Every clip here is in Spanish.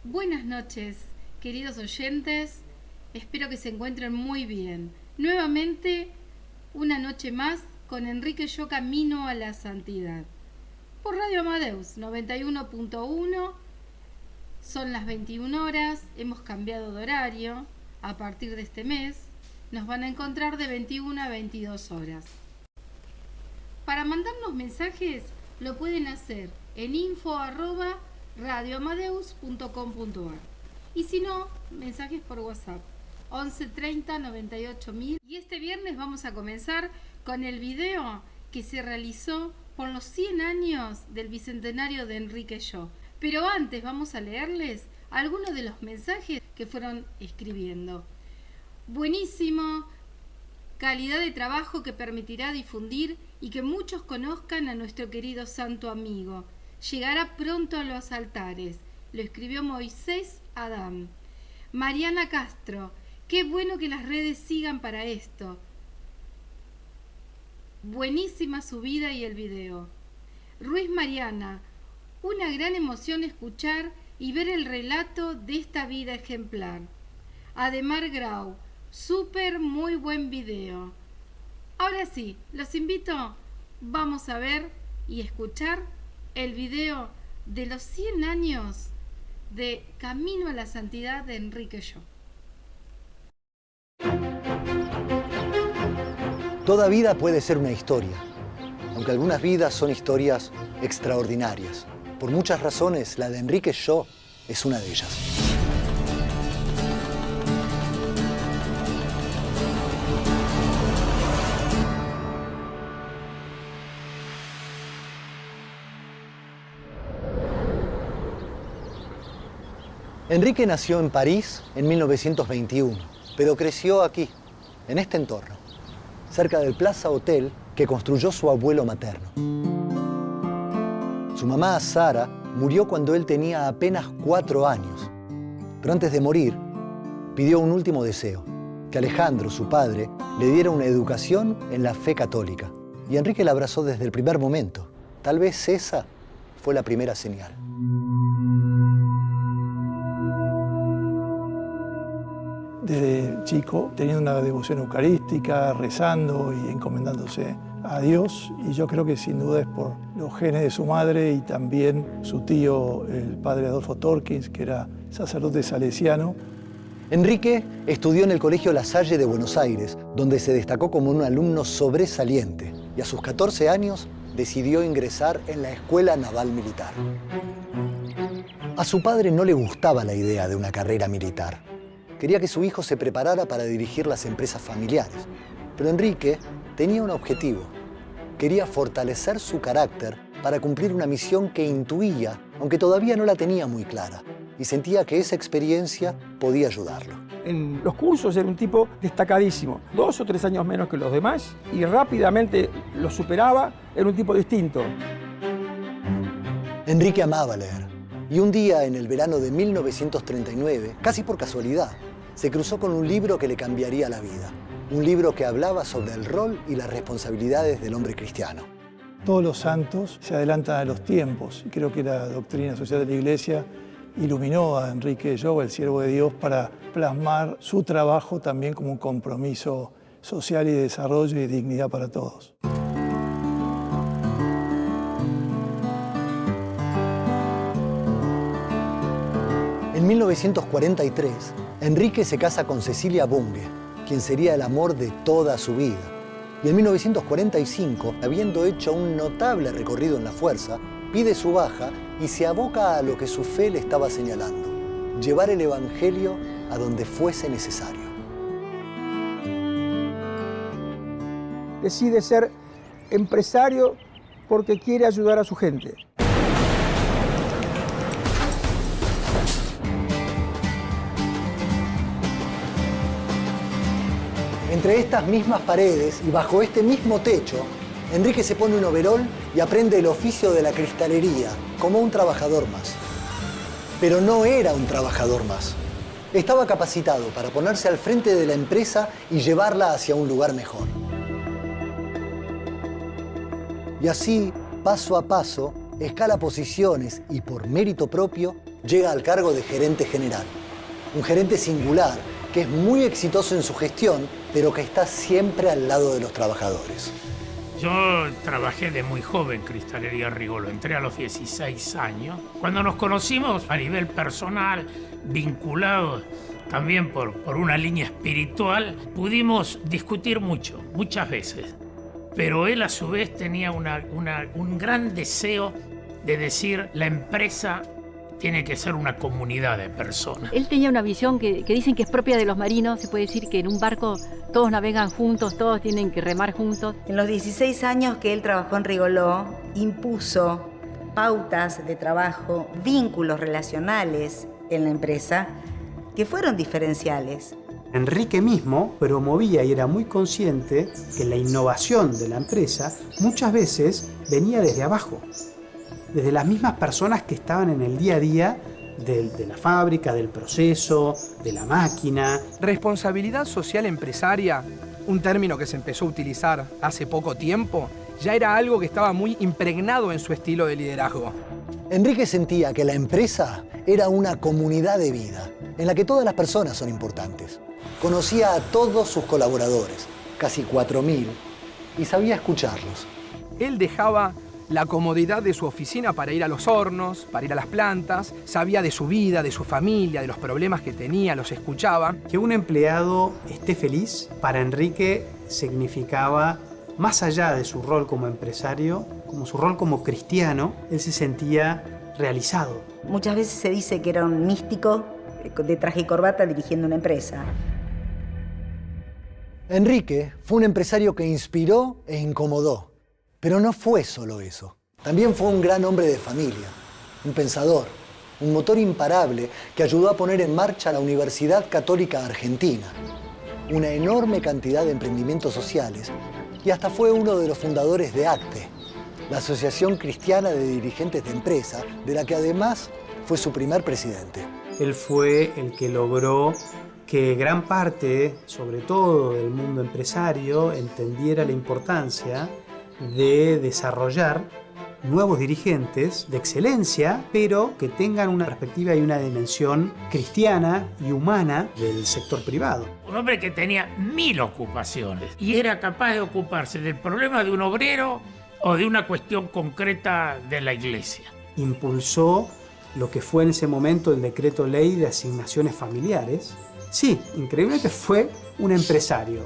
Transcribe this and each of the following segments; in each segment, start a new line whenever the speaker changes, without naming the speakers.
Buenas noches, queridos oyentes. Espero que se encuentren muy bien. Nuevamente, una noche más con Enrique Yo Camino a la Santidad. Por Radio Amadeus 91.1. Son las 21 horas. Hemos cambiado de horario. A partir de este mes nos van a encontrar de 21 a 22 horas. Para mandarnos mensajes lo pueden hacer en info@radioamadeus.com.ar. Y si no, mensajes por WhatsApp 11 30 98 1000. Y este viernes vamos a comenzar con el video que se realizó por los 100 años del bicentenario de Enrique Yo. Pero antes vamos a leerles algunos de los mensajes que fueron escribiendo. Buenísimo, calidad de trabajo que permitirá difundir y que muchos conozcan a nuestro querido santo amigo. Llegará pronto a los altares. Lo escribió Moisés Adam. Mariana Castro. Qué bueno que las redes sigan para esto. Buenísima su vida y el video. Ruiz Mariana. Una gran emoción escuchar y ver el relato de esta vida ejemplar. Ademar Grau. Súper muy buen video. Ahora sí, los invito. Vamos a ver y escuchar el video de los 100 años de Camino a la Santidad de Enrique Yo.
Toda vida puede ser una historia, aunque algunas vidas son historias extraordinarias. Por muchas razones, la de Enrique Yo es una de ellas. Enrique nació en París en 1921, pero creció aquí, en este entorno, cerca del Plaza Hotel que construyó su abuelo materno. Su mamá, Sara, murió cuando él tenía apenas 4 años, pero antes de morir, pidió un último deseo, que Alejandro, su padre, le diera una educación en la fe católica. Y Enrique la abrazó desde el primer momento. Tal vez esa fue la primera señal.
Desde chico, teniendo una devoción eucarística, rezando y encomendándose a Dios. Y yo creo que sin duda es por los genes de su madre y también su tío, el padre Adolfo Torkins, que era sacerdote salesiano.
Enrique estudió en el Colegio La Salle de Buenos Aires, donde se destacó como un alumno sobresaliente. Y a sus 14 años decidió ingresar en la Escuela Naval Militar. A su padre no le gustaba la idea de una carrera militar. Quería que su hijo se preparara para dirigir las empresas familiares. Pero Enrique tenía un objetivo. Quería fortalecer su carácter para cumplir una misión que intuía, aunque todavía no la tenía muy clara, y sentía que esa experiencia podía ayudarlo.
En los cursos era un tipo destacadísimo, 2 o 3 años menos que los demás, y rápidamente lo superaba, era un tipo distinto.
Enrique amaba leer, y un día en el verano de 1939, casi por casualidad, se cruzó con un libro que le cambiaría la vida. Un libro que hablaba sobre el rol y las responsabilidades del hombre cristiano.
Todos los santos se adelantan a los tiempos. Y creo que la doctrina social de la Iglesia iluminó a Enrique Yo, el siervo de Dios, para plasmar su trabajo también como un compromiso social y de desarrollo y dignidad para todos.
En 1943, Enrique se casa con Cecilia Bunge, quien sería el amor de toda su vida. Y en 1945, habiendo hecho un notable recorrido en la fuerza, pide su baja y se aboca a lo que su fe le estaba señalando: llevar el Evangelio a donde fuese necesario.
Decide ser empresario porque quiere ayudar a su gente.
Entre estas mismas paredes y bajo este mismo techo, Enrique se pone un overol y aprende el oficio de la cristalería, como un trabajador más. Pero no era un trabajador más. Estaba capacitado para ponerse al frente de la empresa y llevarla hacia un lugar mejor. Y así, paso a paso, escala posiciones y por mérito propio llega al cargo de gerente general. Un gerente singular que es muy exitoso en su gestión, pero que está siempre al lado de los trabajadores.
Yo trabajé de muy joven en Cristalería Rigolo, entré a los 16 años. Cuando nos conocimos a nivel personal, vinculados también por una línea espiritual, pudimos discutir muchas veces. Pero él a su vez tenía un gran deseo de decir, la empresa tiene que ser una comunidad de personas.
Él tenía una visión que dicen que es propia de los marinos. Se puede decir que en un barco todos navegan juntos, todos tienen que remar juntos.
En los 16 años que él trabajó en Rigoló, impuso pautas de trabajo, vínculos relacionales en la empresa que fueron diferenciales.
Enrique mismo promovía y era muy consciente que la innovación de la empresa muchas veces venía desde abajo, desde las mismas personas que estaban en el día a día de la fábrica, del proceso, de la máquina.
Responsabilidad social empresaria, un término que se empezó a utilizar hace poco tiempo, ya era algo que estaba muy impregnado en su estilo de liderazgo.
Enrique sentía que la empresa era una comunidad de vida, en la que todas las personas son importantes. Conocía a todos sus colaboradores, casi 4.000, y sabía escucharlos.
Él dejaba la comodidad de su oficina para ir a los hornos, para ir a las plantas, sabía de su vida, de su familia, de los problemas que tenía, los escuchaba.
Que un empleado esté feliz, para Enrique significaba, más allá de su rol como empresario, como su rol como cristiano, él se sentía realizado.
Muchas veces se dice que era un místico de traje y corbata dirigiendo una empresa.
Enrique fue un empresario que inspiró e incomodó. Pero no fue solo eso. También fue un gran hombre de familia, un pensador, un motor imparable que ayudó a poner en marcha la Universidad Católica Argentina, una enorme cantidad de emprendimientos sociales, y hasta fue uno de los fundadores de ACTE, la Asociación Cristiana de Dirigentes de Empresa, de la que además fue su primer presidente.
Él fue el que logró que gran parte, sobre todo del mundo empresario, entendiera la importancia de desarrollar nuevos dirigentes de excelencia, pero que tengan una perspectiva y una dimensión cristiana y humana del sector privado.
Un hombre que tenía 1000 ocupaciones y era capaz de ocuparse del problema de un obrero o de una cuestión concreta de la iglesia.
Impulsó lo que fue en ese momento el decreto ley de asignaciones familiares. Sí, increíblemente fue un empresario.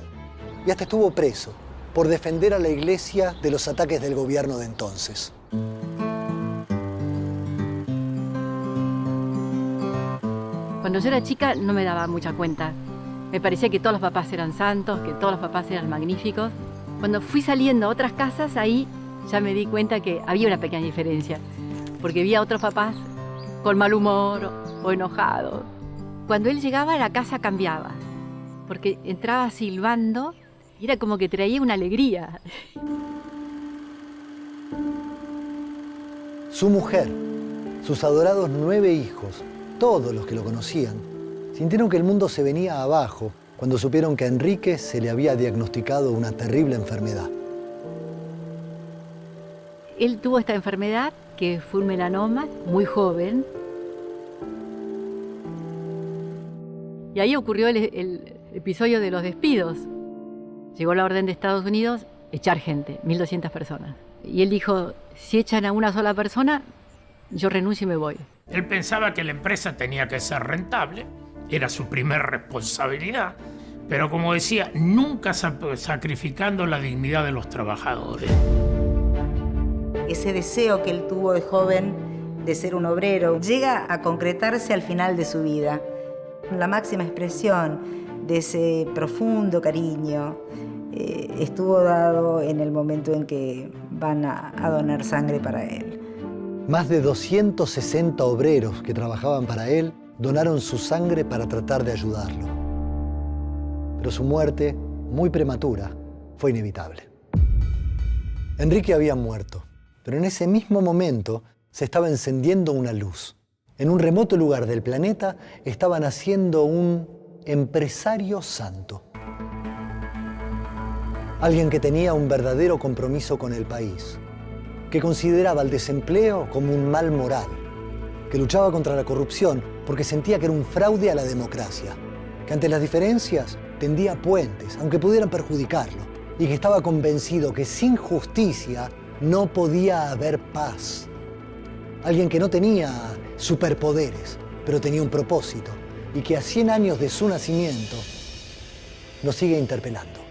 Y hasta estuvo preso por defender a la iglesia de los ataques del gobierno de entonces.
Cuando yo era chica no me daba mucha cuenta. Me parecía que todos los papás eran santos, que todos los papás eran magníficos. Cuando fui saliendo a otras casas, ahí ya me di cuenta que había una pequeña diferencia. Porque vi a otros papás con mal humor o enojados. Cuando él llegaba, la casa cambiaba. Porque entraba silbando y era como que traía una alegría.
Su mujer, sus adorados 9 hijos, todos los que lo conocían, sintieron que el mundo se venía abajo cuando supieron que a Enrique se le había diagnosticado una terrible enfermedad.
Él tuvo esta enfermedad, que fue un melanoma, muy joven. Y ahí ocurrió el episodio de los despidos. Llegó la orden de Estados Unidos, echar gente, 1.200 personas. Y él dijo, si echan a una sola persona, yo renuncio y me voy.
Él pensaba que la empresa tenía que ser rentable, era su primer responsabilidad, pero como decía, nunca sacrificando la dignidad de los trabajadores.
Ese deseo que él tuvo de joven de ser un obrero llega a concretarse al final de su vida. La máxima expresión de ese profundo cariño estuvo dado en el momento en que van a donar sangre para él.
Más de 260 obreros que trabajaban para él donaron su sangre para tratar de ayudarlo. Pero su muerte, muy prematura, fue inevitable. Enrique había muerto, pero en ese mismo momento se estaba encendiendo una luz. En un remoto lugar del planeta estaban haciendo un empresario santo. Alguien que tenía un verdadero compromiso con el país, que consideraba el desempleo como un mal moral, que luchaba contra la corrupción porque sentía que era un fraude a la democracia, que ante las diferencias tendía puentes, aunque pudieran perjudicarlo, y que estaba convencido que sin justicia no podía haber paz. Alguien que no tenía superpoderes, pero tenía un propósito, y que a 100 años de su nacimiento nos sigue interpelando.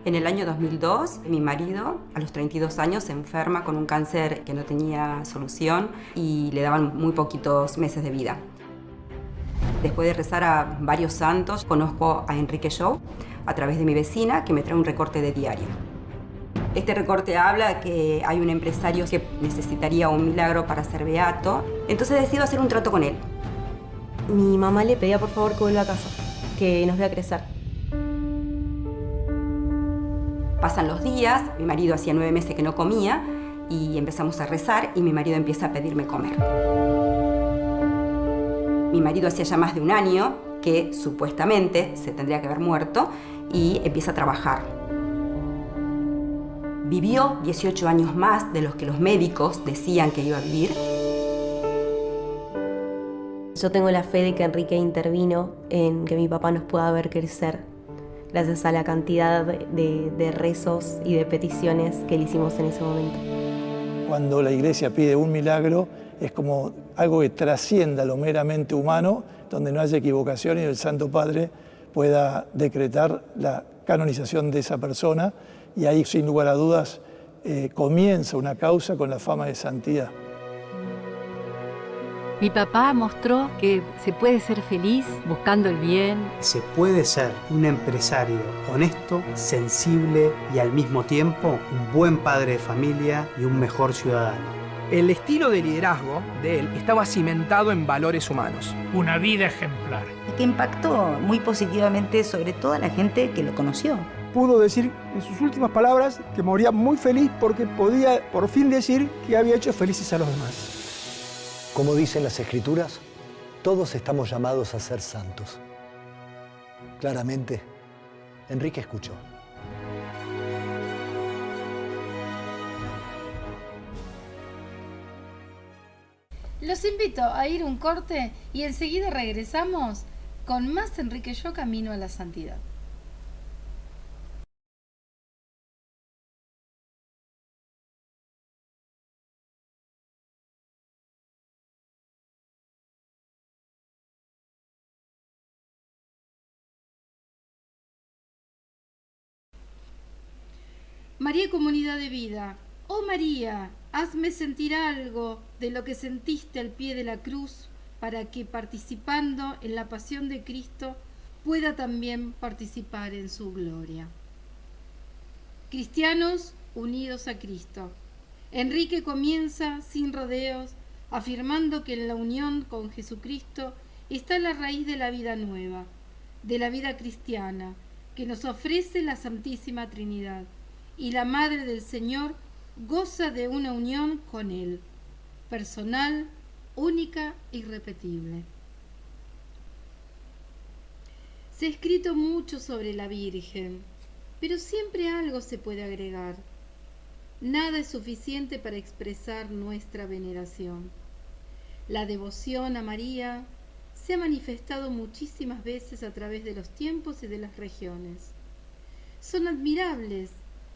En el año 2002, mi marido, a los 32 años, se enferma con un cáncer que no tenía solución y le daban muy poquitos meses de vida. Después de rezar a varios santos, conozco a Enrique Shaw a través de mi vecina, que me trae un recorte de diario. Este recorte habla que hay un empresario que necesitaría un milagro para ser beato, entonces decido hacer un trato con él.
Mi mamá le pedía por favor que vuelva a casa, que nos vea crecer.
Pasan los días, mi marido hacía 9 meses que no comía y empezamos a rezar y mi marido empieza a pedirme comer. Mi marido hacía ya más de un año que supuestamente se tendría que haber muerto y empieza a trabajar. Vivió 18 años más de los que los médicos decían que iba a vivir.
Yo tengo la fe de que Enrique intervino en que mi papá nos pueda ver crecer, gracias a la cantidad de rezos y de peticiones que le hicimos en ese momento.
Cuando la Iglesia pide un milagro, es como algo que trascienda lo meramente humano, donde no haya equivocación y el Santo Padre pueda decretar la canonización de esa persona, y ahí, sin lugar a dudas, comienza una causa con la fama de santidad.
Mi papá mostró que se puede ser feliz buscando el bien.
Se puede ser un empresario honesto, sensible y al mismo tiempo un buen padre de familia y un mejor ciudadano.
El estilo de liderazgo de él estaba cimentado en valores humanos.
Una vida ejemplar.
Y que impactó muy positivamente sobre toda la gente que lo conoció.
Pudo decir en sus últimas palabras que moría muy feliz porque podía por fin decir que había hecho felices a los demás.
Como dicen las Escrituras, todos estamos llamados a ser santos. Claramente, Enrique escuchó.
Los invito a ir un corte y enseguida regresamos con más Enrique Shaw Camino a la Santidad. María, comunidad de vida. Oh María, hazme sentir algo de lo que sentiste al pie de la cruz, para que participando en la pasión de Cristo pueda también participar en su gloria. Cristianos unidos a Cristo. Enrique comienza sin rodeos, afirmando que en la unión con Jesucristo está la raíz de la vida nueva, de la vida cristiana, que nos ofrece la Santísima Trinidad, y la Madre del Señor goza de una unión con Él, personal, única e irrepetible. Se ha escrito mucho sobre la Virgen, pero siempre algo se puede agregar. Nada es suficiente para expresar nuestra veneración. La devoción a María se ha manifestado muchísimas veces a través de los tiempos y de las regiones. Son admirables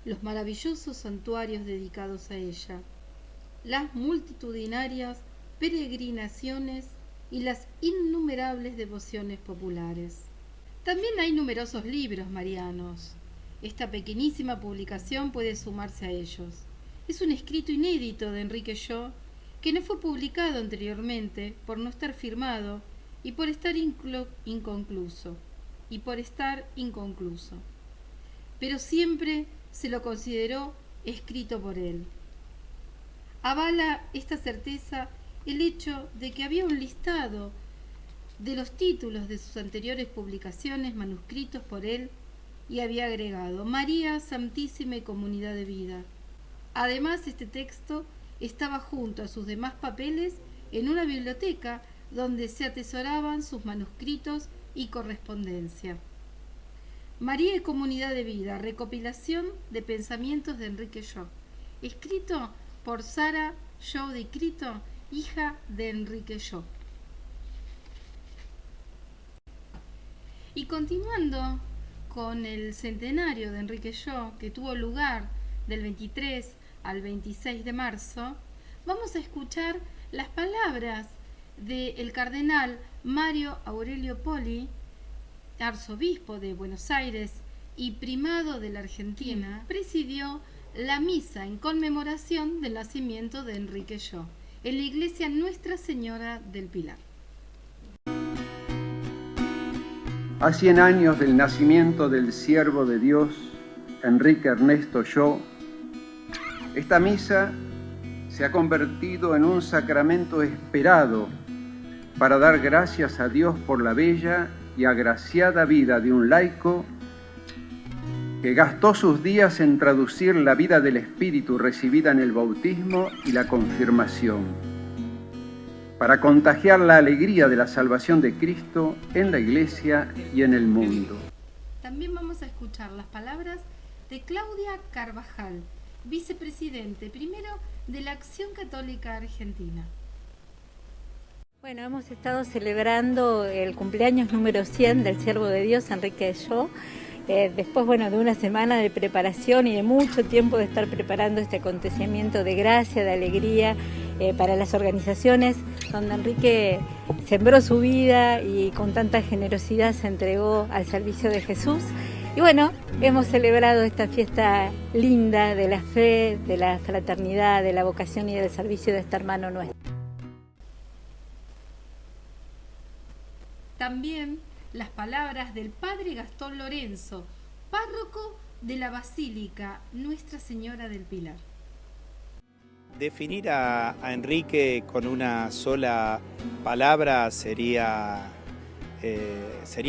los maravillosos santuarios dedicados a ella, las multitudinarias peregrinaciones y las innumerables devociones populares. También hay numerosos libros marianos. Esta pequeñísima publicación puede sumarse a ellos. Es un escrito inédito de Enrique Shaw que no fue publicado anteriormente por no estar firmado y por estar inconcluso. Pero siempre se lo consideró escrito por él. Avala esta certeza el hecho de que había un listado de los títulos de sus anteriores publicaciones manuscritos por él y había agregado María Santísima y Comunidad de Vida. Además, este texto estaba junto a sus demás papeles en una biblioteca donde se atesoraban sus manuscritos y correspondencia. María y Comunidad de Vida, recopilación de pensamientos de Enrique Yo, escrito por Sara Yo de Crito, hija de Enrique Yo. Y continuando con el centenario de Enrique Yo, que tuvo lugar del 23 al 26 de marzo, vamos a escuchar las palabras del cardenal Mario Aurelio Poli, arzobispo de Buenos Aires y primado de la Argentina. Presidió la misa en conmemoración del nacimiento de Enrique Yo en la iglesia Nuestra Señora del Pilar.
A 100 años del nacimiento del siervo de Dios, Enrique Ernesto Yo, esta misa se ha convertido en un sacramento esperado para dar gracias a Dios por la bella y agraciada vida de un laico que gastó sus días en traducir la vida del Espíritu recibida en el bautismo y la confirmación, para contagiar la alegría de la salvación de Cristo en la Iglesia y en el mundo.
También vamos a escuchar las palabras de Claudia Carvajal, vicepresidente primero de la Acción Católica Argentina.
Bueno, hemos estado celebrando el cumpleaños número 100 del Siervo de Dios, Enrique Yo. Después, de una semana de preparación y de mucho tiempo de estar preparando este acontecimiento de gracia, de alegría para las organizaciones, donde Enrique sembró su vida y con tanta generosidad se entregó al servicio de Jesús. Y hemos celebrado esta fiesta linda de la fe, de la fraternidad, de la vocación y del servicio de este hermano nuestro.
También las palabras del padre Gastón Lorenzo, párroco de la Basílica Nuestra Señora del Pilar.
Definir a Enrique con una sola palabra sería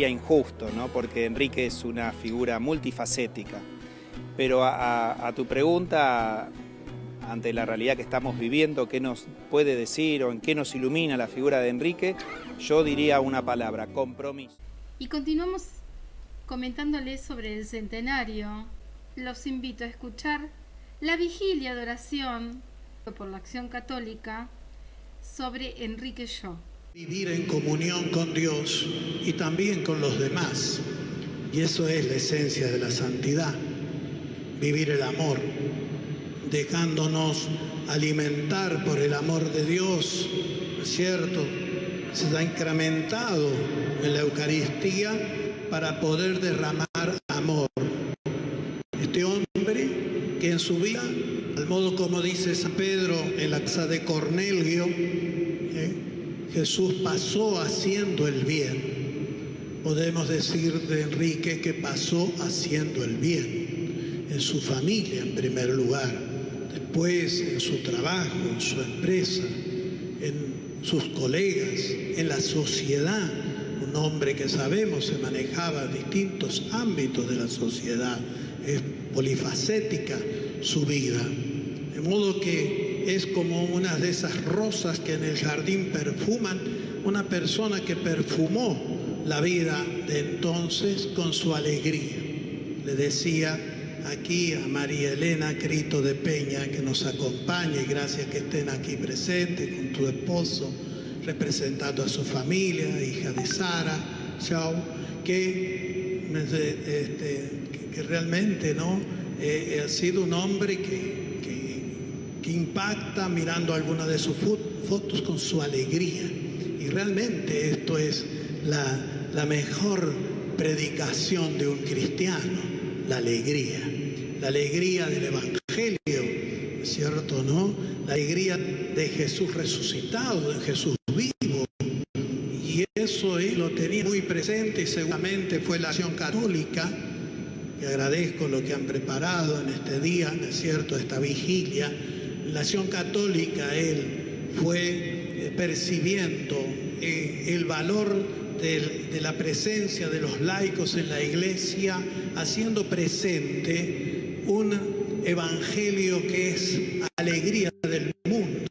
injusto, ¿no? Porque Enrique es una figura multifacética. Pero a tu pregunta, ante la realidad que estamos viviendo, ¿qué nos puede decir o en qué nos ilumina la figura de Enrique? Yo diría una palabra: compromiso.
Y continuamos comentándoles sobre el centenario. Los invito a escuchar la vigilia de oración por la Acción Católica sobre Enrique Yo.
Vivir en comunión con Dios y también con los demás. Y eso es la esencia de la santidad. Vivir el amor, dejándonos alimentar por el amor de Dios, ¿no es cierto? Se ha incrementado en la Eucaristía para poder derramar amor. Este hombre que en su vida, al modo como dice San Pedro en la casa de Cornelio, Jesús pasó haciendo el bien. Podemos decir de Enrique que pasó haciendo el bien en su familia en primer lugar, después en su trabajo, en su empresa, en sus colegas, en la sociedad. Un hombre que sabemos se manejaba en distintos ámbitos de la sociedad, es polifacética su vida, de modo que es como una de esas rosas que en el jardín perfuman, una persona que perfumó la vida de entonces con su alegría. Le decía aquí a María Elena Crito de Peña que nos acompañe, y gracias que estén aquí presentes con tu esposo, representando a su familia, hija de Sara, Chau, que realmente ha sido un hombre que impacta mirando algunas de sus fotos con su alegría. Y realmente esto es la mejor predicación de un cristiano, la alegría del Evangelio, ¿cierto, no? La alegría de Jesús resucitado, de Jesús vivo. Y eso él lo tenía muy presente y seguramente fue la Acción Católica, que agradezco lo que han preparado en este día, ¿no es cierto?, esta vigilia. La Acción Católica, él fue percibiendo el valor de la presencia de los laicos en la Iglesia, haciendo presente un evangelio que es alegría del mundo,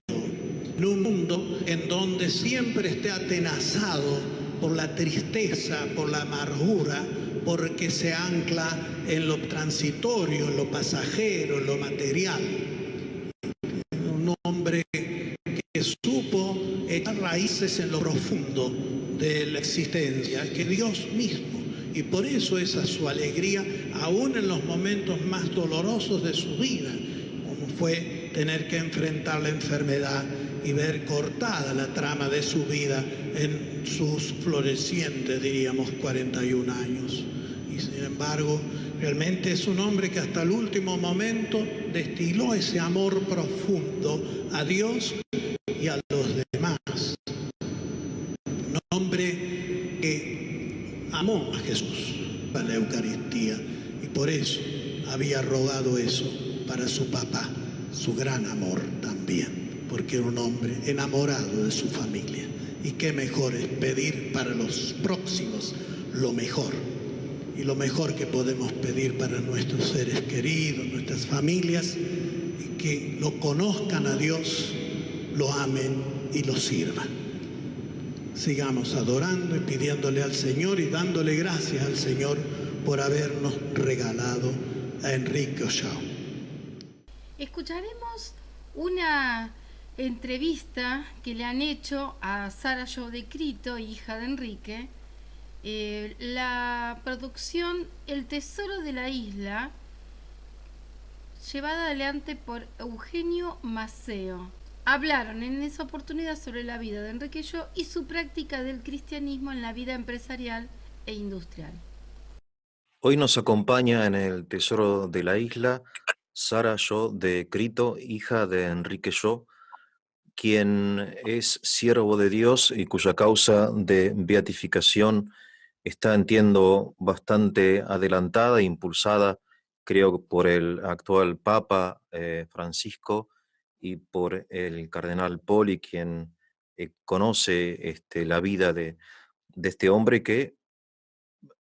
en un mundo en donde siempre esté atenazado por la tristeza, por la amargura, porque se ancla en lo transitorio, en lo pasajero, en lo material. Un hombre que supo echar raíces en lo profundo de la existencia, que Dios mismo. Y por eso esa su alegría, aún en los momentos más dolorosos de su vida, como fue tener que enfrentar la enfermedad y ver cortada la trama de su vida en sus florecientes, diríamos, 41 años. Y sin embargo, realmente es un hombre que hasta el último momento destiló ese amor profundo a Dios y a los demás. Un hombre que amó a Jesús, a la Eucaristía, y por eso había rogado eso para su papá, su gran amor también, porque era un hombre enamorado de su familia. Y qué mejor es pedir para los próximos lo mejor. Y lo mejor que podemos pedir para nuestros seres queridos, nuestras familias, es que lo conozcan a Dios, lo amen y lo sirvan. Sigamos adorando y pidiéndole al Señor y dándole gracias al Señor por habernos regalado a Enrique Ollao.
Escucharemos una entrevista que le han hecho a Sara Joe de Crito, hija de Enrique. La producción El Tesoro de la Isla, llevada adelante por Eugenio Maceo. Hablaron en esa oportunidad sobre la vida de Enrique Ollao y su práctica del cristianismo en la vida empresarial e industrial.
Hoy nos acompaña en El Tesoro de la Isla Sara Joe de Crito, hija de Enrique Ollao, quien es siervo de Dios y cuya causa de beatificación está, entiendo, bastante adelantada e impulsada, creo, por el actual Papa Francisco y por el cardenal Poli, quien conoce la vida de este hombre que,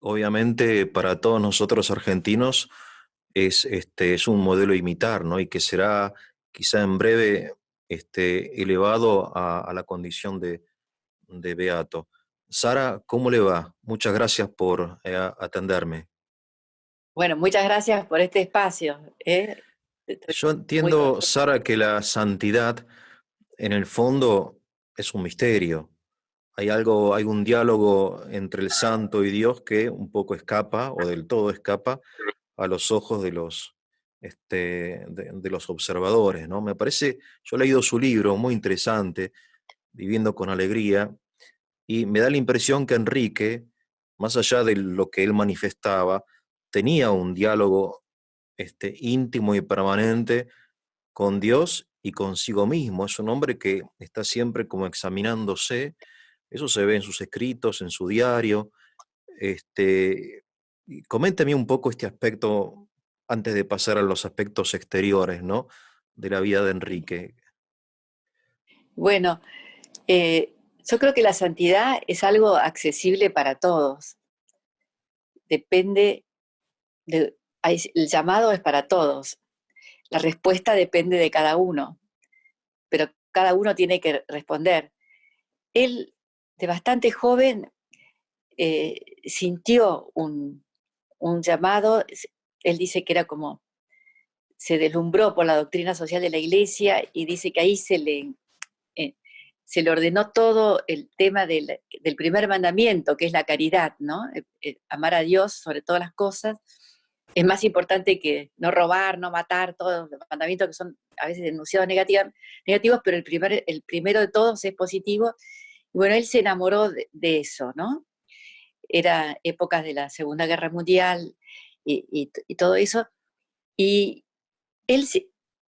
obviamente, para todos nosotros argentinos es un modelo a imitar, ¿no? Y que será quizá en breve elevado a la condición de beato. Sara, ¿cómo le va? Muchas gracias por atenderme.
Bueno, muchas gracias por este espacio.
Yo entiendo, Sara, que la santidad en el fondo es un misterio. Hay un diálogo entre el santo y Dios que un poco escapa, o del todo escapa, a los ojos de los observadores, ¿no? Me parece, yo he leído su libro, muy interesante, Viviendo con Alegría, y me da la impresión que Enrique, más allá de lo que él manifestaba, tenía un diálogo íntimo y permanente con Dios y consigo mismo. Es un hombre que está siempre como examinándose, eso se ve en sus escritos, en su diario. Coméntame un poco este aspecto antes de pasar a los aspectos exteriores, ¿no?, de la vida de Enrique.
Bueno, yo creo que la santidad es algo accesible para todos. Depende, el llamado es para todos. La respuesta depende de cada uno, pero cada uno tiene que responder. Él, de bastante joven, sintió un llamado. Él dice que era como, se deslumbró por la doctrina social de la Iglesia y dice que ahí se le ordenó todo el tema del primer mandamiento, que es la caridad, ¿no? Amar a Dios sobre todas las cosas. Es más importante que no robar, no matar, todos los mandamientos que son a veces denunciados negativos, pero el primero de todos es positivo. Y bueno, él se enamoró de eso, ¿no? Era épocas de la Segunda Guerra Mundial y todo eso. Y él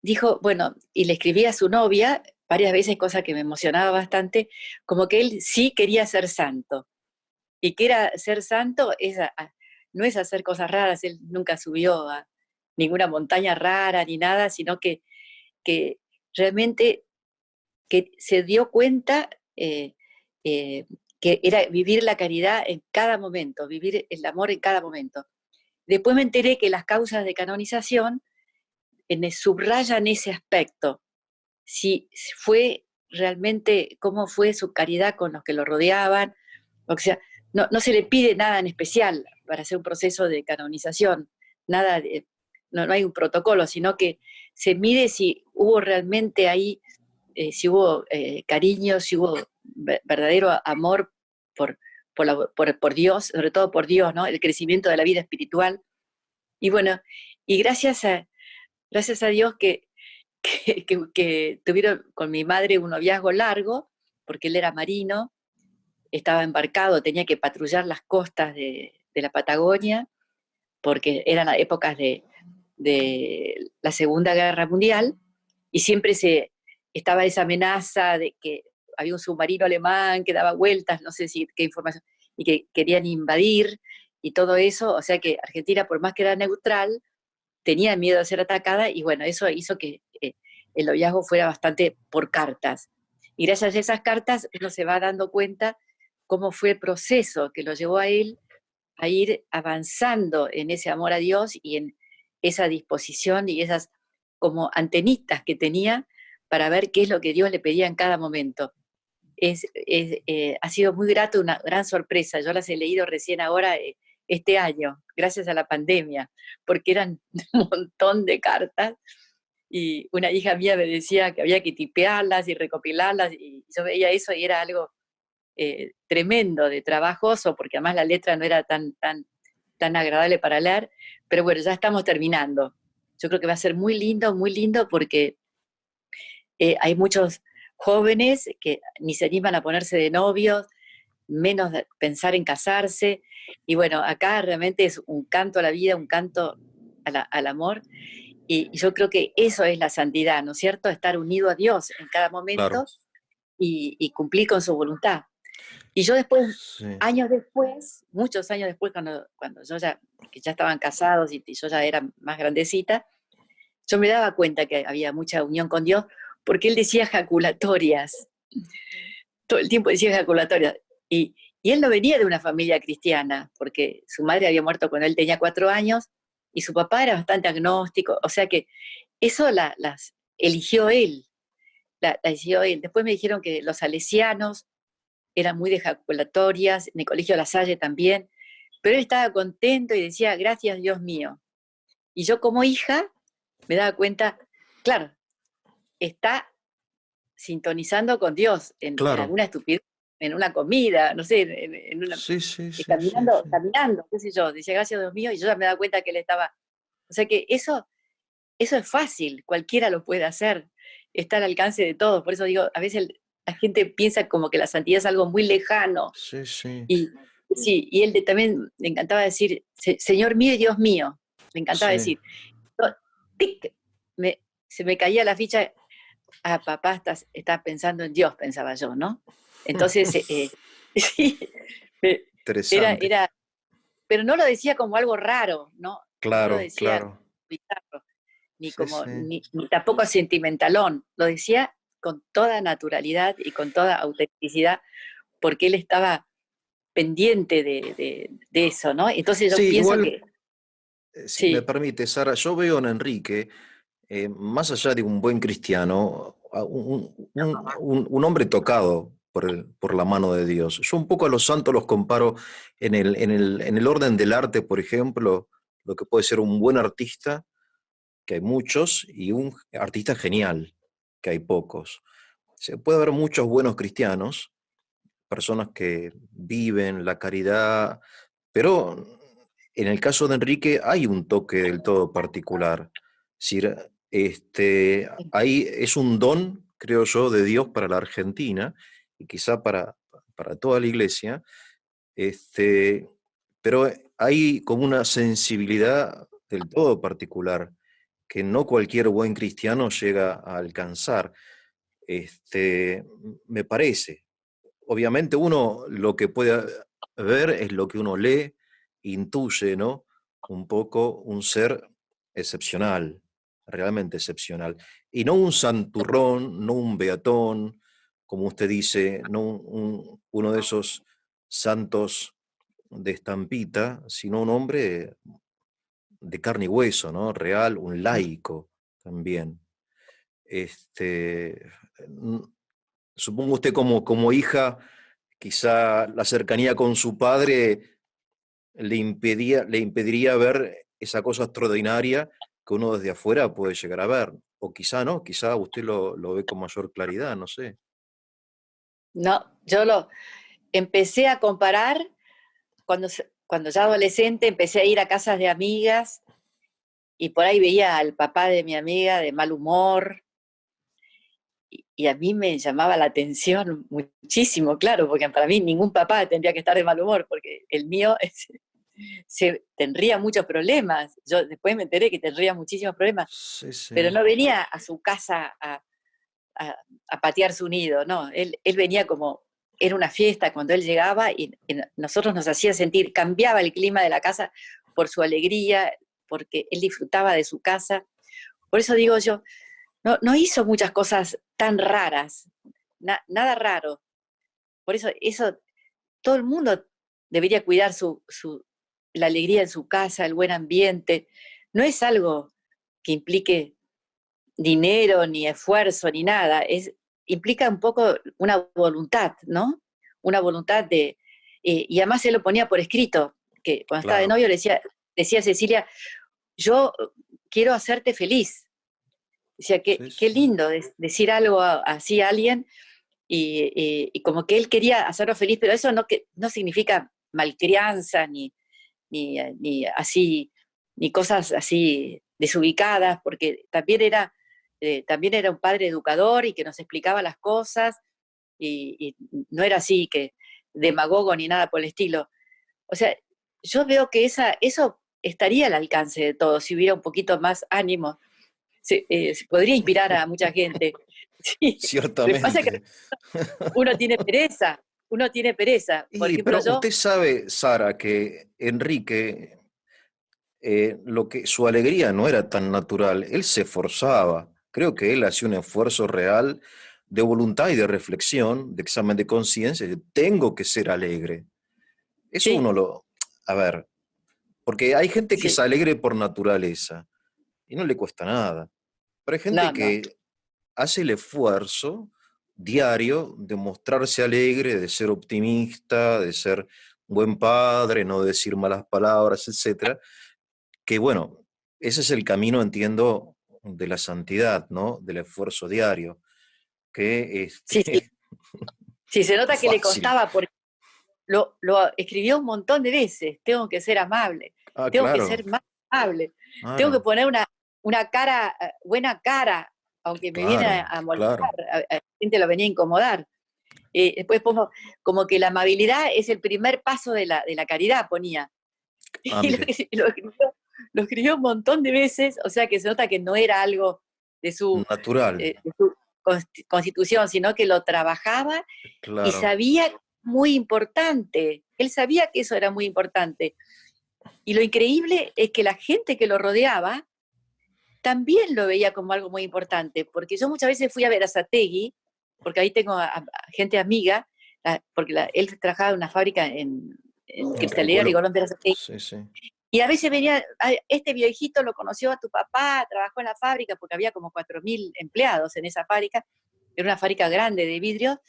dijo, bueno, y le escribía a su novia varias veces, cosa que me emocionaba bastante, como que él sí quería ser santo. Y que era ser santo no es hacer cosas raras. Él nunca subió a ninguna montaña rara ni nada, sino que realmente que se dio cuenta que era vivir la caridad en cada momento, vivir el amor en cada momento. Después me enteré que las causas de canonización subrayan ese aspecto. Si fue realmente, cómo fue su caridad con los que lo rodeaban, o sea, no se le pide nada en especial para hacer un proceso de canonización, no hay un protocolo, sino que se mide si hubo realmente ahí, si hubo cariño, si hubo verdadero amor por Dios, sobre todo por Dios, ¿no? El crecimiento de la vida espiritual. Y bueno, y gracias a Dios que tuvieron con mi madre un noviazgo largo, porque él era marino, estaba embarcado, tenía que patrullar las costas de la Patagonia, porque eran las épocas de la Segunda Guerra Mundial, y siempre estaba esa amenaza de que había un submarino alemán que daba vueltas, no sé qué información, y que querían invadir, y todo eso, o sea que Argentina, por más que era neutral, tenía miedo de ser atacada, y bueno, eso hizo que el noviazgo fuera bastante por cartas. Y gracias a esas cartas uno se va dando cuenta cómo fue el proceso que lo llevó a él a ir avanzando en ese amor a Dios y en esa disposición y esas como antenitas que tenía para ver qué es lo que Dios le pedía en cada momento. Ha sido muy grato, una gran sorpresa. Yo las he leído recién ahora, este año, gracias a la pandemia, porque eran un montón de cartas, y una hija mía me decía que había que tipearlas y recopilarlas, y yo veía eso y era algo tremendo de trabajoso, porque además la letra no era tan agradable para leer, pero bueno, ya estamos terminando. Yo creo que va a ser muy lindo, porque hay muchos jóvenes que ni se animan a ponerse de novios, menos de pensar en casarse, y bueno, acá realmente es un canto a la vida, un canto al amor, y yo creo que eso es la santidad, ¿no es cierto? Estar unido a Dios en cada momento, claro, y cumplir con su voluntad. Y yo después,
Sí.
Muchos años después, cuando yo ya estaban casados y yo ya era más grandecita, yo me daba cuenta que había mucha unión con Dios, porque él decía jaculatorias, todo el tiempo decía jaculatorias, y él no venía de una familia cristiana, porque su madre había muerto cuando él tenía 4 años, y su papá era bastante agnóstico, o sea que eso las eligió él, eligió él. Después me dijeron que los salesianos eran muy de jaculatorias, en el colegio La Salle también, pero él estaba contento y decía, gracias Dios mío. Y yo como hija me daba cuenta, claro, está sintonizando con Dios en alguna estupidez, en una comida, no sé, en una, caminando, qué sé yo, decía gracias Dios mío, y yo ya me daba cuenta que él estaba, o sea que eso es fácil, cualquiera lo puede hacer, está al alcance de todos, por eso digo, a veces la gente piensa como que la santidad es algo muy lejano.
Sí, sí.
Y él también le encantaba decir, Señor mío y Dios mío, le encantaba decir. ¡Tic! Se me caía la ficha, papá, estás pensando en Dios, pensaba yo, ¿no? Entonces, sí,
Interesante.
pero no lo decía como algo raro, ¿no?
Claro,
no lo decía
claro.
bizarro, ni tampoco sentimentalón, lo decía con toda naturalidad y con toda autenticidad, porque él estaba pendiente de eso, ¿no? Entonces yo pienso
igual,
que...
si me permite, Sara, yo veo en Enrique, más allá de un buen cristiano, un hombre tocado por la mano de Dios. Yo un poco a los santos los comparo en el orden del arte, por ejemplo, lo que puede ser un buen artista, que hay muchos, y un artista genial, que hay pocos. Se puede haber muchos buenos cristianos, personas que viven la caridad, pero en el caso de Enrique hay un toque del todo particular. Es decir, ahí es un don, creo yo, de Dios para la Argentina y quizá para toda la iglesia, pero hay como una sensibilidad del todo particular que no cualquier buen cristiano llega a alcanzar. Me parece. Obviamente uno lo que puede ver es lo que uno lee, intuye, ¿no? Un poco un ser excepcional, realmente excepcional. Y no un santurrón, no un beatón, como usted dice, no uno de esos santos de estampita, sino un hombre de carne y hueso, ¿no? Real, un laico también. Supongo usted como hija quizá la cercanía con su padre le impediría ver esa cosa extraordinaria que uno desde afuera puede llegar a ver. O quizá no, quizá usted lo ve con mayor claridad, no sé.
No, yo lo empecé a comparar cuando ya adolescente, empecé a ir a casas de amigas y por ahí veía al papá de mi amiga de mal humor y a mí me llamaba la atención muchísimo, claro, porque para mí ningún papá tendría que estar de mal humor, porque el mío tendría muchos problemas. Yo después me enteré que tendría muchísimos problemas,
Sí, sí.
pero no venía a su casa a patear su nido, no, él venía como, era una fiesta cuando él llegaba y nosotros nos hacía sentir, cambiaba el clima de la casa por su alegría, porque él disfrutaba de su casa. Por eso digo yo, no hizo muchas cosas tan raras, nada raro. Por eso todo el mundo debería cuidar la alegría en su casa, el buen ambiente. No es algo que implique dinero, ni esfuerzo, ni nada. Implica un poco una voluntad, ¿no? Una voluntad y además él lo ponía por escrito, que cuando estaba de novio le decía a Cecilia, yo quiero hacerte feliz. Decía, qué lindo decir algo así a alguien, y como que él quería hacerlo feliz, pero eso no significa malcrianza, ni así, ni cosas así desubicadas, porque también era un padre educador y que nos explicaba las cosas, y no era así que demagogo ni nada por el estilo. O sea, yo veo que eso estaría al alcance de todos si hubiera un poquito más ánimo. Se podría inspirar a mucha gente. Sí.
Ciertamente.
Lo que pasa es que uno tiene pereza. Por ejemplo,
pero usted sabe, Sara, que Enrique, su alegría no era tan natural, él se esforzaba. Creo que él hacía un esfuerzo real de voluntad y de reflexión, de examen de conciencia, de tengo que ser alegre. Eso
sí.
A ver, porque hay gente que es alegre por naturaleza y no le cuesta nada. Pero hay gente que hace el esfuerzo diario de mostrarse alegre, de ser optimista, de ser buen padre, no decir malas palabras, etcétera. Que bueno, ese es el camino, entiendo, de la santidad, ¿no? Del esfuerzo diario. Que
Sí, se nota que le costaba porque lo escribió un montón de veces. Tengo que ser amable, tengo que ser más amable, tengo que poner una cara, buena cara, aunque me viene a molestar, a la gente lo venía a incomodar. Después como que la amabilidad es el primer paso de la caridad, ponía. Y lo escribió un montón de veces, o sea que se nota que no era algo de su
natural,
de su constitución, sino que lo trabajaba y sabía muy importante. Él sabía que eso era muy importante. Y lo increíble es que la gente que lo rodeaba también lo veía como algo muy importante, porque yo muchas veces fui a ver a Sategui, porque ahí tengo a gente amiga, porque él trabajaba en una fábrica en Cristalería Rigolón de la Sategui.
Sí, sí.
Y a veces venía, este viejito lo conoció a tu papá, trabajó en la fábrica, porque había como 4.000 empleados en esa fábrica, era una fábrica grande de vidrio,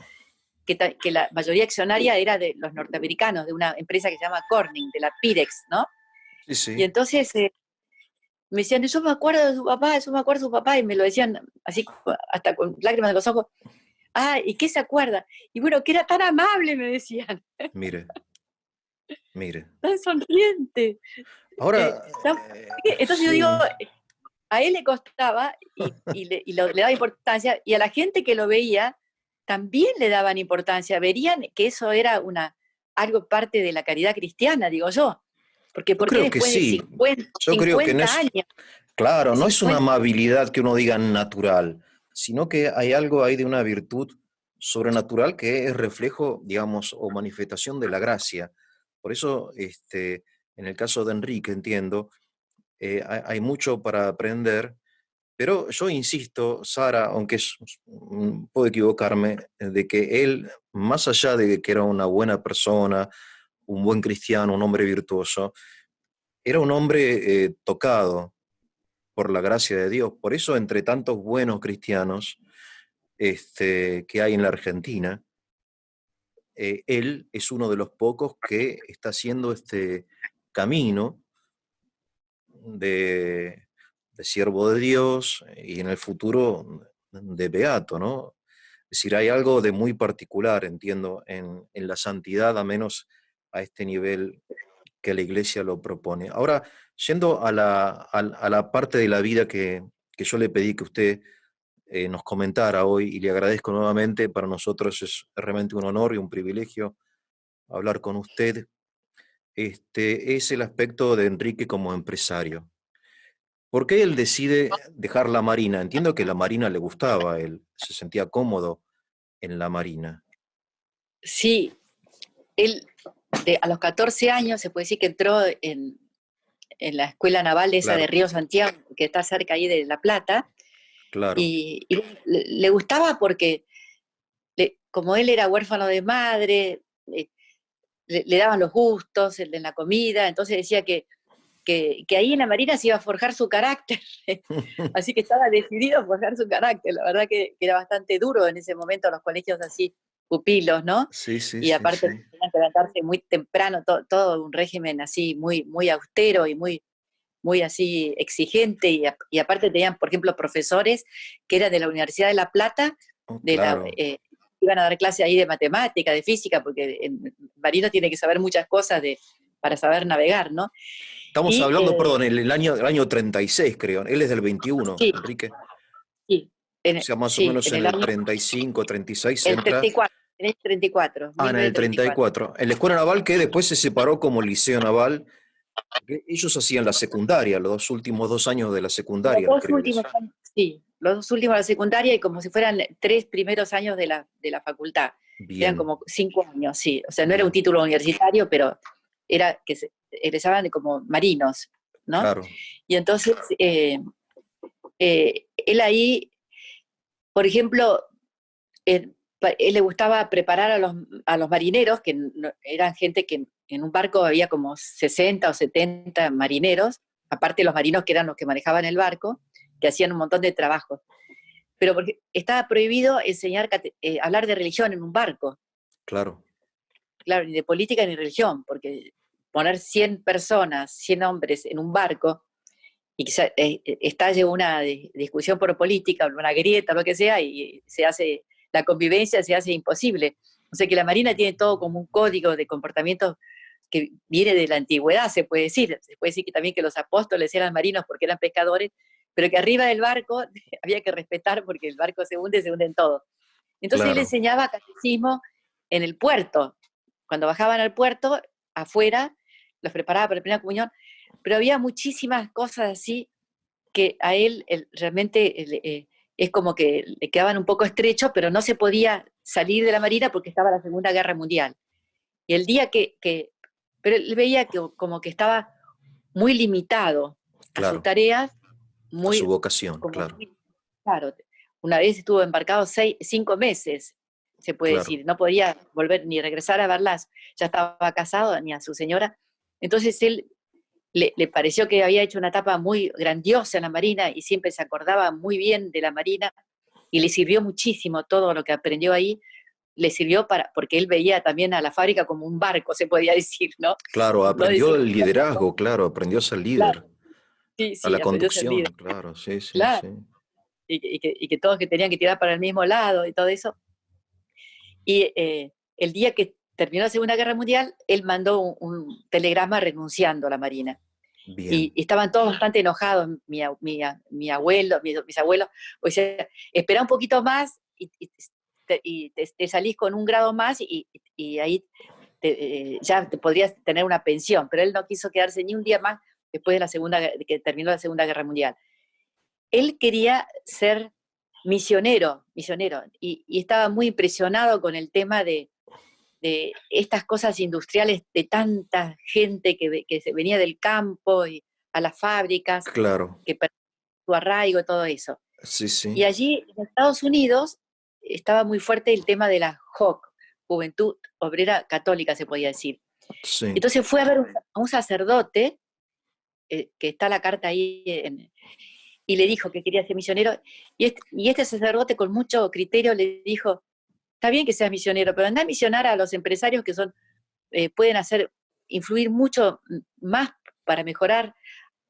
que la mayoría accionaria era de los norteamericanos, de una empresa que se llama Corning, de la Pirex, ¿no?
Sí, sí.
Y entonces me decían, yo me acuerdo de su papá, y me lo decían así, hasta con lágrimas de los ojos. ¿Y qué se acuerda? Y bueno, que era tan amable, me decían.
Mire.
Tan sonriente.
Ahora,
entonces yo digo, a él le costaba y le daba importancia, y a la gente que lo veía también le daban importancia, verían que eso era algo parte de la caridad cristiana, digo yo. Porque
creo
después
que sí.
de 50 años.
Claro, no es una amabilidad que uno diga natural, sino que hay algo ahí de una virtud sobrenatural que es reflejo, digamos, o manifestación de la gracia. Por eso, en el caso de Enrique, entiendo, hay mucho para aprender, pero yo insisto, Sara, aunque puedo equivocarme, de que él, más allá de que era una buena persona, un buen cristiano, un hombre virtuoso, era un hombre tocado por la gracia de Dios. Por eso, entre tantos buenos cristianos que hay en la Argentina, él es uno de los pocos que está haciendo este camino de siervo de Dios y en el futuro de beato, ¿no? Es decir, hay algo de muy particular, entiendo, en la santidad, a menos a este nivel que la Iglesia lo propone. Ahora, yendo a la parte de la vida que yo le pedí que usted nos comentara hoy, y le agradezco nuevamente, para nosotros es realmente un honor y un privilegio hablar con usted, es el aspecto de Enrique como empresario. ¿Por qué él decide dejar la Marina? Entiendo que la Marina le gustaba, él se sentía cómodo en la Marina.
Sí, él a los 14 años se puede decir que entró en la escuela naval esa de Río Santiago, que está cerca ahí de La Plata,
Claro.
y le gustaba porque como él era huérfano de madre, le daban los gustos en la comida, entonces decía que ahí en la Marina se iba a forjar su carácter, así que estaba decidido a forjar su carácter. La verdad que era bastante duro en ese momento los colegios así, pupilos, ¿no?
Sí, sí,
y aparte
sí.
tenían que levantarse muy temprano, todo un régimen así muy, muy austero y muy, muy así exigente, y aparte tenían, por ejemplo, profesores que eran de la Universidad de La Plata,
Claro.
iban a dar clase ahí de matemática, de física, porque el marino tiene que saber muchas cosas para saber navegar, ¿no?
Estamos hablando, perdón, el año 36, creo. Él es del 21,
sí,
Enrique.
Sí.
O sea, más o menos en el 35, 36
el
entra.
34, en el 34.
En el 34. En la escuela naval, que después se separó como liceo naval. Ellos hacían la secundaria, los últimos 2 años de la secundaria.
Los 2 últimos años, sí, los 2 últimos de la secundaria y como si fueran 3 primeros años de la facultad.
Bien.
Eran como 5 años, sí. O sea, no era un título universitario, pero era que se egresaban como marinos, ¿no?
Claro.
Y entonces, él ahí, por ejemplo, él le gustaba preparar a los marineros, que eran gente que en un barco había como 60 o 70 marineros, aparte de los marinos que eran los que manejaban el barco, que hacían un montón de trabajo. Pero porque estaba prohibido enseñar, hablar de religión en un barco.
Claro.
Claro, ni de política ni religión, porque poner 100 personas, 100 hombres en un barco, y quizá estalle una discusión por política, una grieta, lo que sea, y la convivencia se hace imposible. O sea que la Marina tiene todo como un código de comportamiento que viene de la antigüedad, se puede decir. Se puede decir que también que los apóstoles eran marinos porque eran pescadores, pero que arriba del barco había que respetar porque el barco se hunden todo. Entonces él enseñaba catecismo en el puerto. Cuando bajaban al puerto, afuera, los preparaba para la primera comunión, pero había muchísimas cosas así que a él realmente es como que le quedaban un poco estrechos, pero no se podía salir de la Marina porque estaba la Segunda Guerra Mundial. Y el día pero él veía que como que estaba muy limitado a sus tareas.
A su vocación, claro.
Claro, una vez estuvo embarcado 5 meses, se puede decir, no podía volver ni regresar a verlas, ya estaba casado, ni a su señora. Entonces él le pareció que había hecho una etapa muy grandiosa en la Marina y siempre se acordaba muy bien de la Marina y le sirvió muchísimo todo lo que aprendió ahí, le sirvió porque él veía también a la fábrica como un barco, se podía decir, ¿no?
Claro, aprendió el liderazgo, claro, aprendió a ser líder.
Claro. Sí,
a la
aprendió a ser
conducción,
líder.
claro, sí.
Claro. Y que todos que tenían que tirar para el mismo lado y todo eso. Y el día que terminó la Segunda Guerra Mundial, él mandó un telegrama renunciando a la Marina.
Bien.
Y estaban todos bastante enojados, mis abuelos, o sea, espera un poquito más y te salís con un grado más y ahí ya te podrías tener una pensión, pero él no quiso quedarse ni un día más después de que terminó la Segunda Guerra Mundial. Él quería ser misionero, y estaba muy impresionado con el tema de estas cosas industriales, de tanta gente que se venía del campo y a las fábricas,
claro,
que perdió su arraigo y todo eso.
Sí.
Y allí en Estados Unidos estaba muy fuerte el tema de la JOC, Juventud Obrera Católica, se podía decir.
Sí.
Entonces fue a ver a un sacerdote, que está la carta ahí, y le dijo que quería ser misionero, y este sacerdote con mucho criterio le dijo, está bien que seas misionero, pero anda a misionar a los empresarios que son, pueden influir mucho más para mejorar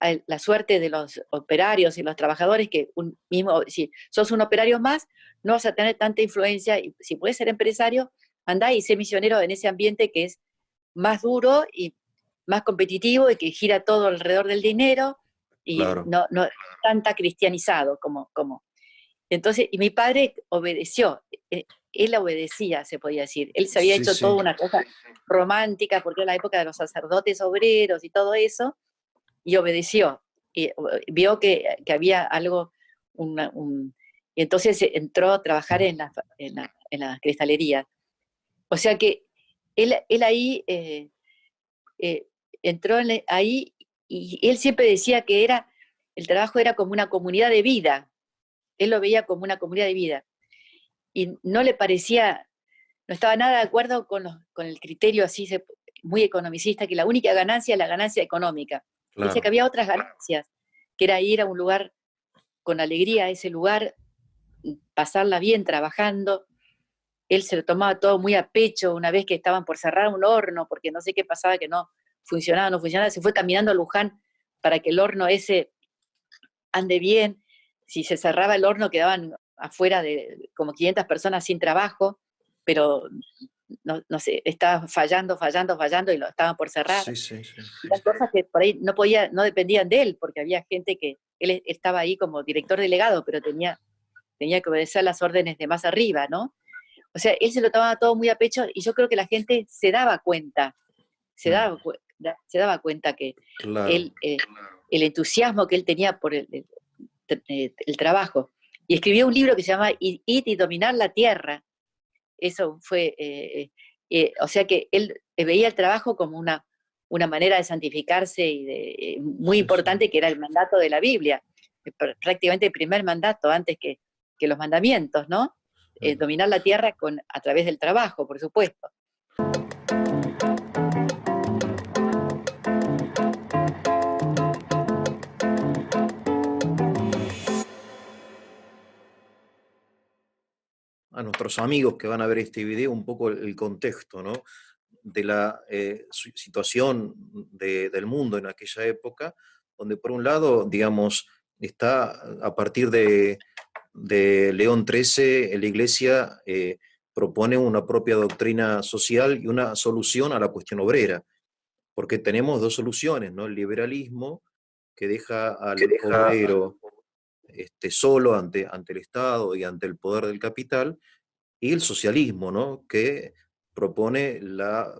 la suerte de los operarios y los trabajadores, que si sos un operario más, no vas a tener tanta influencia, y si puedes ser empresario, andá y sé misionero en ese ambiente que es más duro y más competitivo y que gira todo alrededor del dinero y
Claro.
no tanta cristianizado como. Entonces, y mi padre obedeció, él obedecía, se podía decir. Él se había hecho toda una cosa romántica, porque era la época de los sacerdotes obreros y todo eso, y obedeció. Y vio que había algo, y entonces entró a trabajar en la cristalería. O sea que él ahí entró ahí, y él siempre decía que el trabajo era como una comunidad de vida. Él lo veía como una comunidad de vida. Y no le parecía, no estaba nada de acuerdo con el criterio así muy economicista, que la única ganancia es la ganancia económica.
Claro.
Dice que había otras ganancias, que era ir a un lugar con alegría, a ese lugar, pasarla bien trabajando. Él se lo tomaba todo muy a pecho. Una vez que estaban por cerrar un horno, porque no sé qué pasaba, que no funcionaba, se fue caminando a Luján para que el horno ese ande bien. Si se cerraba el horno, quedaban afuera de como 500 personas sin trabajo, pero no sé, estaba fallando y lo estaban por cerrar. Y las cosas que por ahí no dependían de él, porque había gente que él estaba ahí como director delegado, pero tenía que obedecer las órdenes de más arriba, ¿no? O sea, él se lo tomaba todo muy a pecho, y yo creo que la gente se daba cuenta que
Claro.
él, el entusiasmo que él tenía por el trabajo. Y escribió un libro que se llama Ir y dominar la tierra. Eso fue, o sea que él veía el trabajo como una manera de santificarse y muy importante, que era el mandato de la Biblia, prácticamente el primer mandato antes que los mandamientos, ¿no? Dominar la tierra a través del trabajo, por supuesto.
A nuestros amigos que van a ver este video un poco el contexto, ¿no?, de la situación del mundo en aquella época, donde por un lado, digamos, está a partir de León XIII, la Iglesia propone una propia doctrina social y una solución a la cuestión obrera, porque tenemos dos soluciones, ¿no? El liberalismo, que deja al obrero solo ante el Estado y ante el poder del capital, y el socialismo, ¿no?, que propone la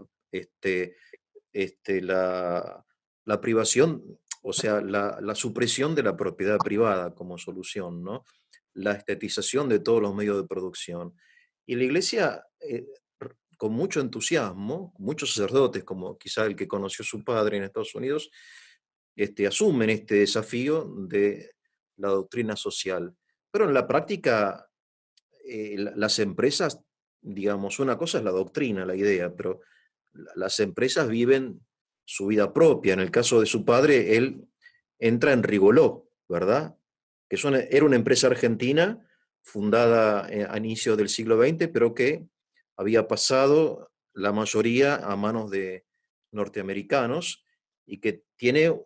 privación, o sea, la supresión de la propiedad privada como solución, ¿no?, la estetización de todos los medios de producción. Y la Iglesia, con mucho entusiasmo, muchos sacerdotes, como quizá el que conoció su padre en Estados Unidos, asumen este desafío de la doctrina social. Pero en la práctica, las empresas, digamos, una cosa es la doctrina, la idea, pero las empresas viven su vida propia. En el caso de su padre, él entra en Rigoló, ¿verdad?, que era una empresa argentina fundada a inicios del siglo XX, pero que había pasado la mayoría a manos de norteamericanos, y que tiene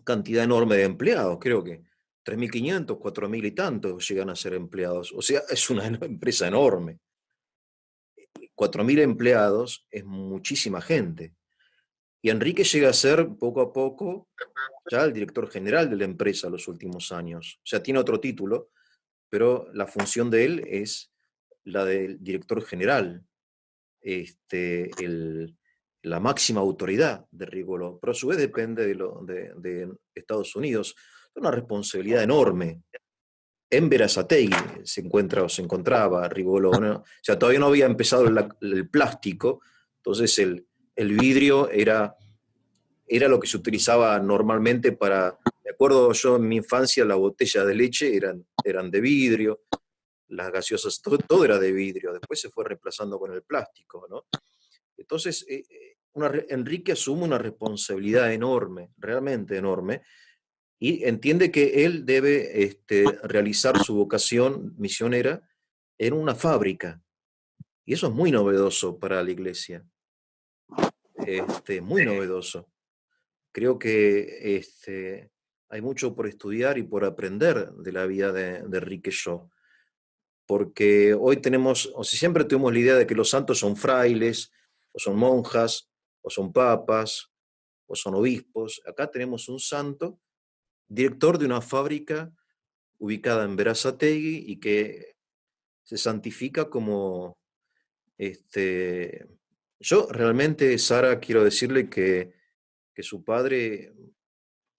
cantidad enorme de empleados, creo que 3.500, 4.000 y tantos llegan a ser empleados. O sea, es una empresa enorme. 4.000 empleados es muchísima gente. Y Enrique llega a ser, poco a poco, ya el director general de la empresa los últimos años. O sea, tiene otro título, pero la función de él es la del director general, la máxima autoridad de Rigoló, pero a su vez depende de Estados Unidos. Es una responsabilidad enorme. En Berazategui se encontraba Rigoló, ¿no? O sea, todavía no había empezado el plástico, entonces el vidrio era lo que se utilizaba normalmente para, me acuerdo yo en mi infancia, las botellas de leche eran de vidrio, las gaseosas, todo era de vidrio, después se fue reemplazando con el plástico, ¿no? Entonces, Enrique asume una responsabilidad enorme, realmente enorme, y entiende que él debe realizar su vocación misionera en una fábrica, Y eso es muy novedoso para la Iglesia, muy novedoso. Creo que hay mucho por estudiar y por aprender de la vida de Enrique Shaw, porque hoy tenemos, o sea, siempre tuvimos la idea de que los santos son frailes, o son monjas, o son papas, o son obispos. Acá tenemos un santo, director de una fábrica ubicada en Berazategui y que se santifica como... Yo realmente, Sara, quiero decirle que su padre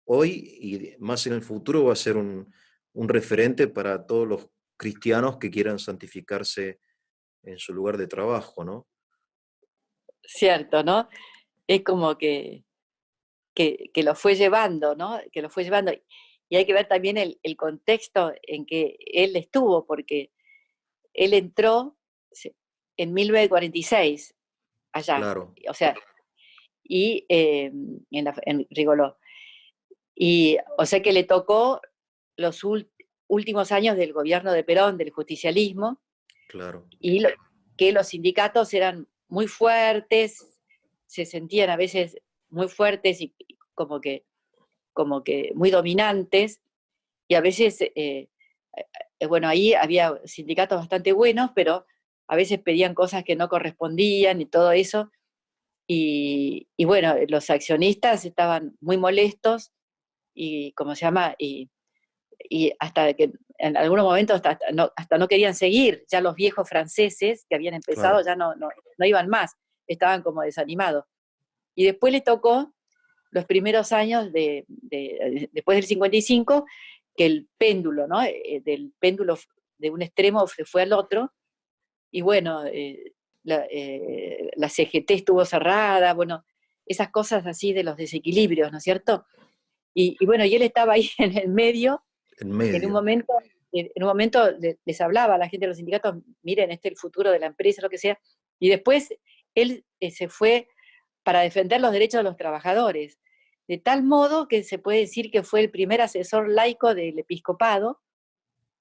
hoy y más en el futuro va a ser un referente para todos los cristianos que quieran santificarse en su lugar de trabajo, ¿no?
Cierto, ¿no? Es como que lo fue llevando, ¿no? Que lo fue llevando. Y hay que ver también el contexto en que él estuvo, porque él entró en 1946 allá,
Claro.
o sea, y en Rigoló. Y o sea que le tocó los últimos años del gobierno de Perón, del justicialismo,
Claro.
y que los sindicatos eran muy fuertes, se sentían a veces muy fuertes y como que muy dominantes, y a veces, bueno, ahí había sindicatos bastante buenos, pero a veces pedían cosas que no correspondían y todo eso, y bueno, los accionistas estaban muy molestos, y ¿cómo se llama? Y hasta que en algunos momentos hasta no querían seguir, ya los viejos franceses que habían empezado ya no iban más, estaban como desanimados. Y después le tocó los primeros años después del 55, que el péndulo, ¿no? Del péndulo de un extremo se fue al otro, y bueno, la CGT estuvo cerrada, bueno, esas cosas así de los desequilibrios, ¿no es cierto? Y bueno, y él estaba ahí en el medio. En un momento les hablaba a la gente de los sindicatos, miren, este es el futuro de la empresa, lo que sea, y después él se fue para defender los derechos de los trabajadores, de tal modo que se puede decir que fue el primer asesor laico del episcopado,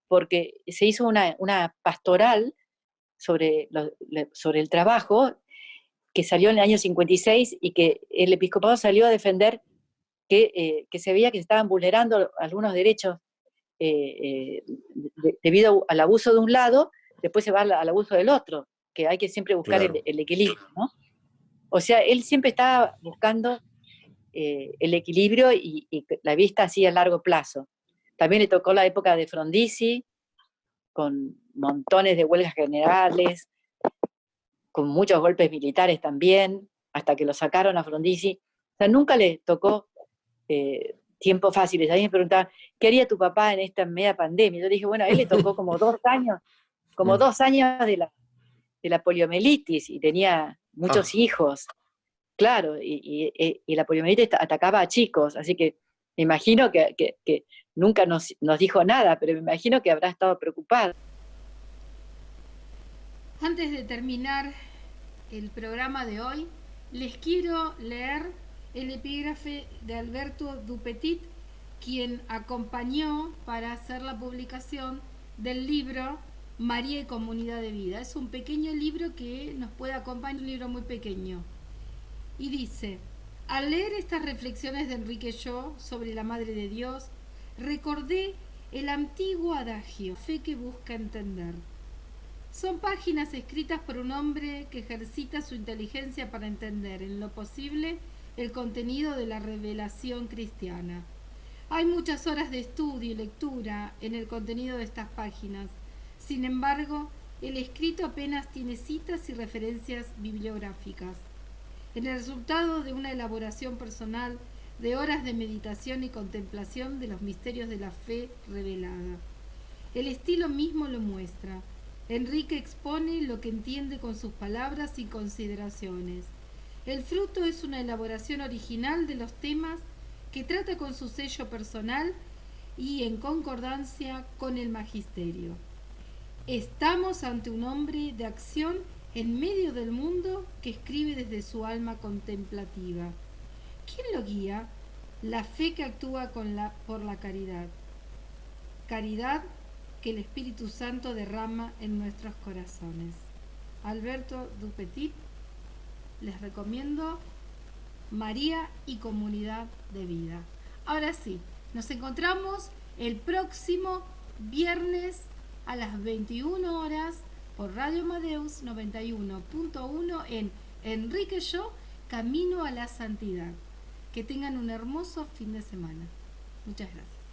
porque se hizo una pastoral sobre el trabajo que salió en el año 56 y que el episcopado salió a defender que se veía que se estaban vulnerando algunos derechos debido al abuso de un lado, después se va al abuso del otro, que hay que siempre buscar el equilibrio, ¿no? O sea, él siempre estaba buscando el equilibrio y la vista así a largo plazo. También le tocó la época de Frondizi, con montones de huelgas generales, con muchos golpes militares también, hasta que lo sacaron a Frondizi. O sea, nunca le tocó tiempos fáciles. A mí me preguntaban, ¿qué haría tu papá en esta media pandemia? Yo dije, bueno, a él le tocó como 2 años, de la poliomielitis, y tenía muchos hijos. Claro, y la poliomielitis atacaba a chicos, así que me imagino que nunca nos dijo nada, pero me imagino que habrá estado preocupado.
Antes de terminar el programa de hoy, les quiero leer el epígrafe de Alberto Dupetit, quien acompañó para hacer la publicación del libro María y Comunidad de Vida. Es un pequeño libro que nos puede acompañar, un libro muy pequeño. Y dice: al leer estas reflexiones de Enrique Shaw sobre la Madre de Dios, recordé el antiguo adagio, fe que busca entender. Son páginas escritas por un hombre que ejercita su inteligencia para entender, en lo posible, el contenido de la revelación cristiana. Hay muchas horas de estudio y lectura en el contenido de estas páginas. Sin embargo, el escrito apenas tiene citas y referencias bibliográficas. En el resultado de una elaboración personal de horas de meditación y contemplación de los misterios de la fe revelada. El estilo mismo lo muestra. Enrique expone lo que entiende con sus palabras y consideraciones. El fruto es una elaboración original de los temas que trata con su sello personal y en concordancia con el magisterio. Estamos ante un hombre de acción en medio del mundo que escribe desde su alma contemplativa. ¿Quién lo guía? La fe que actúa por la caridad. Caridad que el Espíritu Santo derrama en nuestros corazones. Alberto Dupetit. Les recomiendo María y Comunidad de Vida. Ahora sí, nos encontramos el próximo viernes a las 21 horas por Radio Amadeus 91.1 en Enrique Yo, Camino a la Santidad. Que tengan un hermoso fin de semana. Muchas gracias.